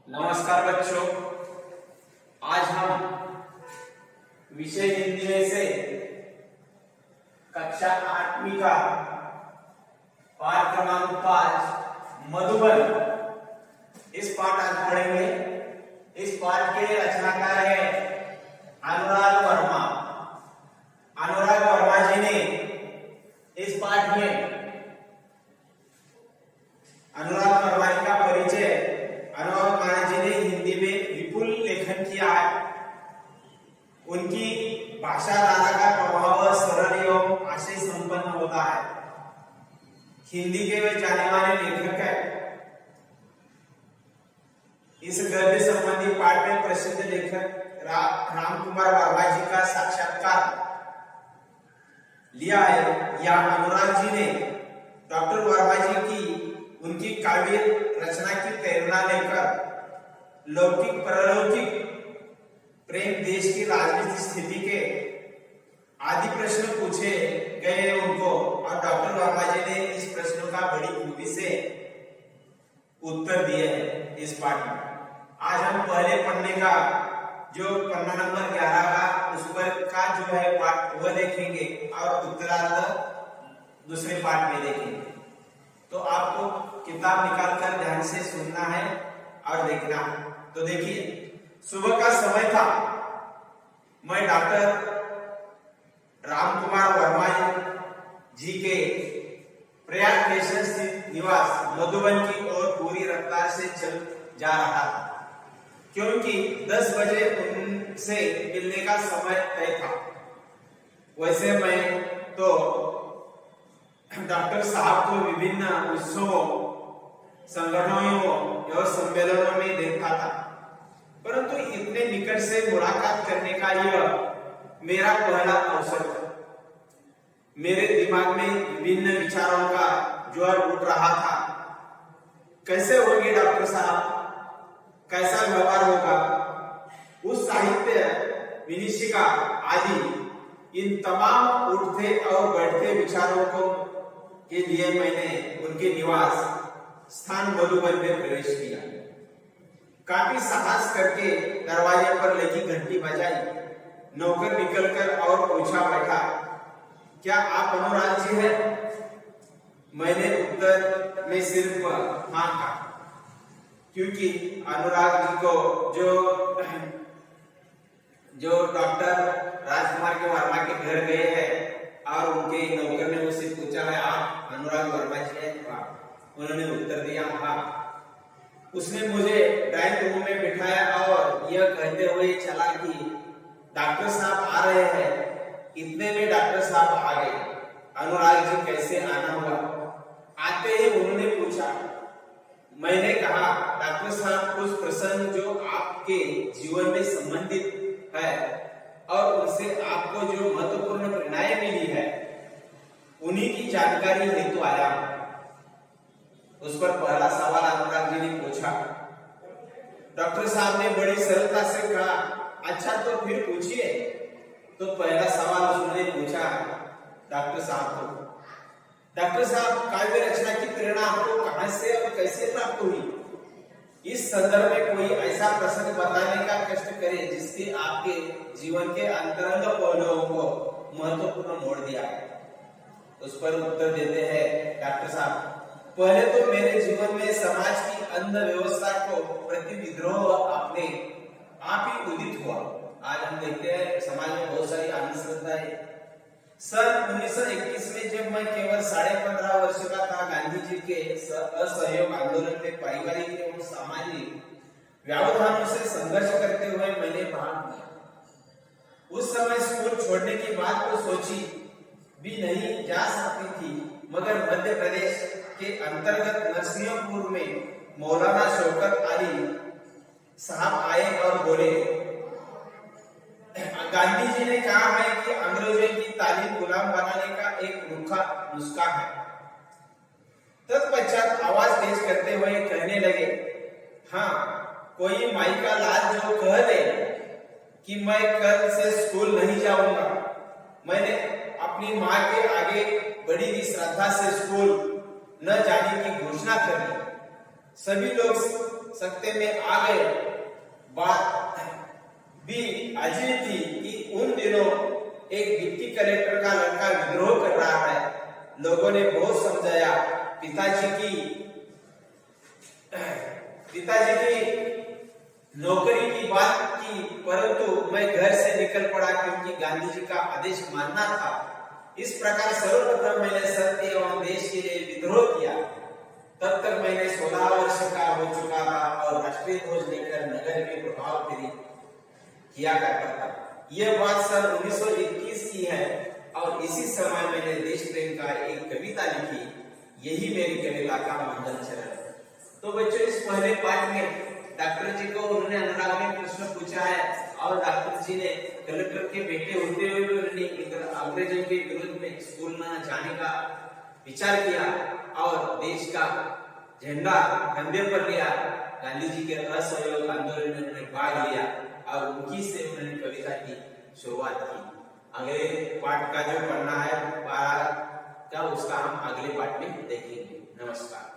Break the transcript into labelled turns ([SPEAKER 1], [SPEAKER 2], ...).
[SPEAKER 1] नमस्कार बच्चों, आज हम विषय हिंदी में से कक्षा 8वीं का पाठ क्रमांक 5 मधुबन इस पाठ आज पढ़ेंगे। इस पाठ के रचनाकार है अनुराग वर्मा। अनुराग वर्मा जी ने इस पाठ में अनुराग वर्मा जी का परिचय अनुराग वर्मा जी ने हिंदी में विपुल लेखन किया है। उनकी भाषा धारा का प्रभाव सरल एवं आशय संपन्न होता है। हिंदी के वे जाने माने लेखक है। इस गद्य संबंधी पाठ में प्रसिद्ध लेखक रामकुमार वर्मा जी का साक्षात्कार लिया है। या अनुराग जी ने डॉक्टर वर्मा जी की उनकी काव्य रचना की प्रेरणा लेकर लौकिक परलौकिक प्रेम, देश की राजनीतिक स्थिति के आदि प्रश्न पूछे गए उनको, और डॉक्टर वर्मा जी ने इस प्रश्नों का बड़ी खूबी से उत्तर दिए हैं इस पाठ में। आज हम पहले पढ़ने का जो पन्ना नंबर 11 का उस पर का जो है पाठ वह देखेंगे और उत्तरार्ध दूसरे पाठ में देखेंगे। तो आपको किताब निकालकर ध्यान से सुनना है और देखना है। तो देखिए, सुबह का समय था। मैं डॉक्टर रामकुमार वर्मा जी के प्रयाग स्टेशन स्थित निवास मधुबन की ओर पूरी रफ्तार से चल जा रहा था, क्योंकि 10 बजे उनसे मिलने का समय तय था। वैसे मैं तो डॉक्टर साहब को विभिन्न उत्सवों, संगठनों और सम्मेलनों में देखता था, परंतु इतने निकट से मुलाकात करने का यह मेरा पहला अवसर था। मेरे दिमाग में विभिन्न विचारों का ज्वार उठ रहा था। कैसे होंगे डॉक्टर साहब, कैसा व्यवहार होगा, उस साहित्य, विनिशिका आदि इन तमाम उठते और बैठते विचारों को के लिए मैंने उनके निवास स्थान मधुबन में प्रवेश किया। काफी साहस करके दरवाजे पर लगी घंटी बजाई। नौकर निकलकर और पूछा बैठा, क्या आप अनुराग जी हैं? मैंने उत्तर में सिर्फ हाँ कहा, क्योंकि अनुराग जी को जो डॉक्टर राजकुमार के वर्मा के घर गए हैं और उनके नौकर ने उससे पूछा है, आप अनुराग वर्मा जी हैं? उन्होंने उत्तर दिया हाँ। उसने मुझे ड्राइंग रूम में बिठाया और यह कहते हुए चला कि डॉक्टर साहब आ रहे हैं। इतने में डॉक्टर साहब आ गए। अनुराग जी कैसे आना हुआ? आते ही उन्होंने पूछा। मैंने कहा, डॉक्टर साहब, कुछ प्रसंग जो आपके जीवन में संबंधित है और उनसे आपको जो महत्वपूर्ण प्रेरणाएं मिली है, उन्हीं की जानकारी हेतु आया हूं। उस पर पहला सवाल अनुराग जी ने पूछा। डॉक्टर साहब ने बड़ी सरलता से कहा, अच्छा तो फिर पूछिए। तो पहला सवाल उसने पूछा डॉक्टर साहब को, डॉक्टर साहब, काव्य रचना की प्रेरणा आपको कहां से और कैसे प्राप्त हुई? इस संदर्भ में कोई ऐसा प्रसंग बताने का कष्ट करें जिसके आपके जीवन के अंतरंग पहलुओं को महत्वपूर्ण मोड़ दिया। उस पर उत्तर देते हैं डॉक्टर साहब, पहले तो मेरे जीवन में समाज की अंध व्यवस्था को प्रति विद्रोह अपने आप ही उदित हुआ। आज हम देखते हैं समाज में बहुत सारी अंधश्रद्धा है। सन 1921 में जब मैं केवल 15.5 वर्ष का था, गांधी जी के असहयोग आंदोलन में पारिवारिक एवं सामाजिक व्यवधानों से संघर्ष करते हुए मैंने भाग लिया। उस समय स्कूल छोड़ने की बात तो सोची भी नहीं जा सकती थी, मगर मध्य प्रदेश के अंतर्गत नरसिंहपुर में मौलाना शौकत अली साहब आए और बोले, गांधी जी ने कहा है कि अंग्रेजों की तालीम गुलाम बनाने का एक रूखा नुस्खा है। तत्पश्चात आवाज तेज करते हुए कहने लगे, हाँ, कोई माई का लाल जो कह दे कि मैं कल से स्कूल नहीं जाऊंगा। मैंने अपनी माँ के आगे बड़ी ही श्रद्धा से स्कूल न जाने की घोषणा कर दी। सभी लोग सत्ते में आ गए। बात भी अजीब थी कि उन दिनों एक डिप्टी कलेक्टर का लड़का विद्रोह कर रहा है। लोगों ने बहुत समझाया, पिताजी की नौकरी की बात की, परंतु मैं घर से निकल पड़ा क्योंकि गांधी जी का आदेश मानना था। इस प्रकार सर्वप्रथम मैंने सत्य एवं देश के लिए विद्रोह किया। तब तक मैंने 16 वर्ष का हो चुका था और राष्ट्रीय ध्वज लेकर नगर में प्रभाव फेरी किया करता था। यह बात सन 1921 की है और इसी समय मैंने देश प्रेम का एक कविता लिखी। यही मेरी कविता का मंगल चरण। तो बच्चों, इस पहले पाठ में डॉक्टर जी को उन्होंने अनुराग ने प्रश्न पूछा है और डॉक्टर जी ने कलेक्टर के बेटे होते हुए भी उन्होंने अंग्रेजों के विरुद्ध में स्कूल न जाने का विचार किया और देश का झंडा कंधे पर लिया। गांधी जी के असहयोग आंदोलन में उन्होंने भाग लिया और उनकी से उन्होंने कविता की शुरुआत की। अगले पाठ का जो पढ़ना है 12 का, उसका हम अगले पाठ में देखेंगे। नमस्कार।